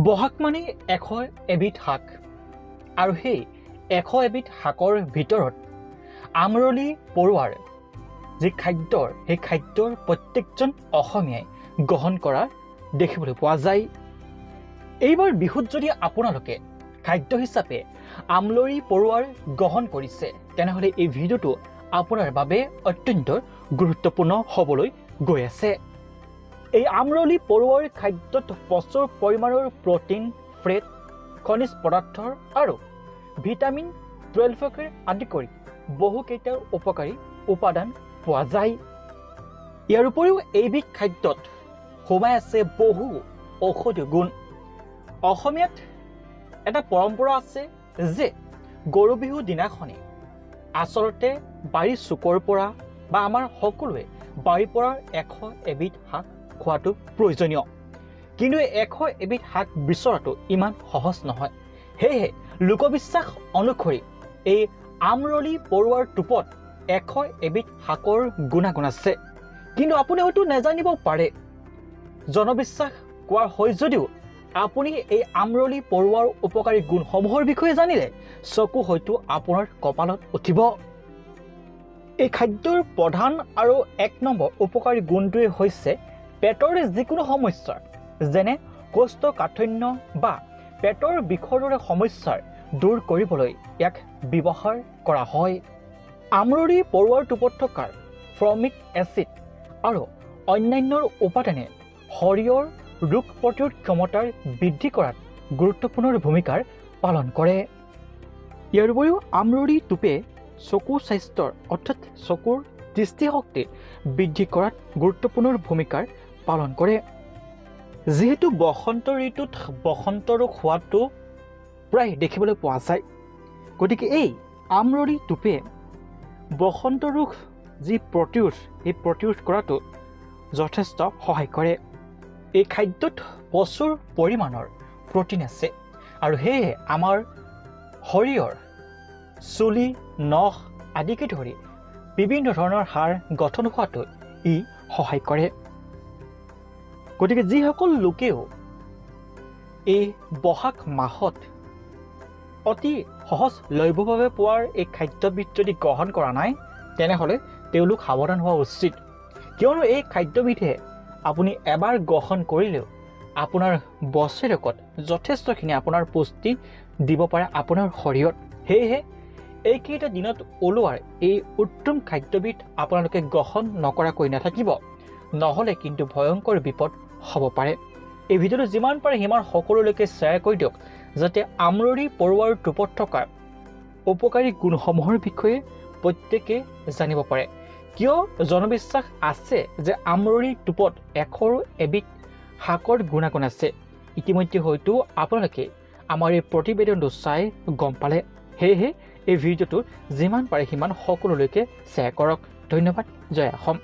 বহাগ মানে 100 এবিধ শাক আৰু সেই 100 এবিধ শাকৰ ভিতৰত আমৰলি পৰুৱাৰ যি খাদ্যৰ সেই খাদ্যৰ প্ৰত্যেকজন অসমীয়াই গ্ৰহণ কৰা দেখিবলৈ পোৱা যায়। এইবাৰ বিহুত যদি আপোনালোকে খাদ্য হিচাপে আমৰলি পৰুৱাৰ গ্ৰহণ কৰিছে তেনেহ'লে এই ভিডিঅ'টো আপোনাৰ বাবে অত্যন্ত গুৰুত্বপূৰ্ণ হ'বলৈ গৈ আছে। এই আমৰলি পৰুৱাৰ খাদ্যত প্ৰচুৰ পৰিমাণৰ প্ৰটিন, ফেট, খনিজ পদাৰ্থ আৰু ভিটামিন 12 আদি কৰি বহুকেইটা উপকাৰী উপাদান পোৱা যায়। ইয়াৰ উপৰিও এইবিধ খাদ্যত সোমাই আছে বহু ঔষধীয় গুণ। অসমীয়াত এটা পৰম্পৰা আছে যে গৰু বিহু দিনাখনি আচলতে বাৰীৰ চুকৰ পৰা বা আমাৰ সকলোৱে বাৰীৰ পৰা 100 এবিধ শাক খোৱাটো প্ৰয়োজনীয়। কিন্তু 100 এবিধ শাক বিচৰাটো ইমান সহজ নহয়। সেয়েহে লোকবিশ্বাস অনুসৰি এই আমৰলি পৰুৱাৰ টোপত 100 এবিধ শাকৰ গুণাগুণ আছে। কিন্তু আপুনি হয়তো নাজানিব পাৰে। জনবিশ্বাস কোৱা হয় যদিও আপুনি এই আমৰলি পৰুৱাৰ উপকাৰী গুণসমূহৰ বিষয়ে জানিলে চকু হয়তো আপোনাৰ কপালত উঠিব। এই খাদ্যৰ প্ৰধান আৰু 1 নম্বৰ উপকাৰী গুণটোৱে হৈছে পেটৰ যিকোনো সমস্যা যেনে কৌষ্ঠকাঠিন্য বা পেটৰ বিষৰ দৰে সমস্যাৰ দূৰ কৰিবলৈ ইয়াক ব্যৱহাৰ কৰা হয়। আমৰলি পৰুৱাৰ টোপত থকা ফৰ্মিক এচিড আৰু অন্যান্য উপাদানে শৰীৰৰ ৰোগ প্ৰতিৰোধ ক্ষমতাৰ বৃদ্ধি কৰাত গুৰুত্বপূৰ্ণ ভূমিকা পালন কৰে। ইয়াৰ উপৰিও আমৰলি টোপে চকুৰ স্বাস্থ্যৰ অৰ্থাৎ চকুৰ দৃষ্টিশক্তি বৃদ্ধি কৰাত গুৰুত্বপূৰ্ণ ভূমিকা পালন কৰে। যিহেতু বসন্ত ঋতুত বসন্ত ৰোগ হোৱাটো প্ৰায় দেখিবলৈ পোৱা যায়, গতিকে এই আমৰলি টোপে বসন্ত ৰোগ যি প্ৰতিৰোধ এই প্ৰতিৰোধ কৰাটো যথেষ্ট সহায় কৰে। এই খাদ্যত প্ৰচুৰ পৰিমাণৰ প্ৰটিন আছে আৰু সেয়ে আমাৰ শৰীৰৰ চুলি, নখ আদিকে ধৰি বিভিন্ন ধৰণৰ হাড় গঠন হোৱাটো ই সহায় কৰে। গতিকে যিসকল লোকেও এই বহাগ মাহত অতি সহজলভ্যভাৱে পোৱাৰ এই খাদ্যবিধ যদি গ্ৰহণ কৰা নাই তেনেহ'লে তেওঁলোক সাৱধান হোৱা উচিত। কিয়নো এই খাদ্যবিধে আপুনি এবাৰ গ্ৰহণ কৰিলেও আপোনাৰ বছৰেকত যথেষ্টখিনি আপোনাৰ পুষ্টি দিব পাৰে আপোনাৰ শৰীৰত। সেয়েহে এইকেইটা দিনত ওলোৱাৰ এই উত্তম খাদ্যবিধ আপোনালোকে গ্ৰহণ নকৰাকৈ নাথাকিব, নহ'লে কিন্তু ভয়ংকৰ বিপদ হ'ব পাৰে। এই ভিডিঅ'টো যিমান পাৰে সিমান সকলোলৈকে শ্বেয়াৰ কৰি দিয়ক যাতে আমৰলি পৰুৱাৰ টোপত থকা উপকাৰী গুণসমূহৰ বিষয়ে প্ৰত্যেকে জানিব পাৰে। কিয় জনবিশ্বাস আছে যে আমৰলি টোপত 100 এবিধ শাকৰ গুণাগুণ আছে। ইতিমধ্যে হয়তো আপোনালোকে আমাৰ এই প্ৰতিবেদনটো চাই গম পালে। সেয়েহে এই ভিডিঅ'টো যিমান পাৰে সিমান সকলোলৈকে শ্বেয়াৰ কৰক। ধন্যবাদ। জয় অসম।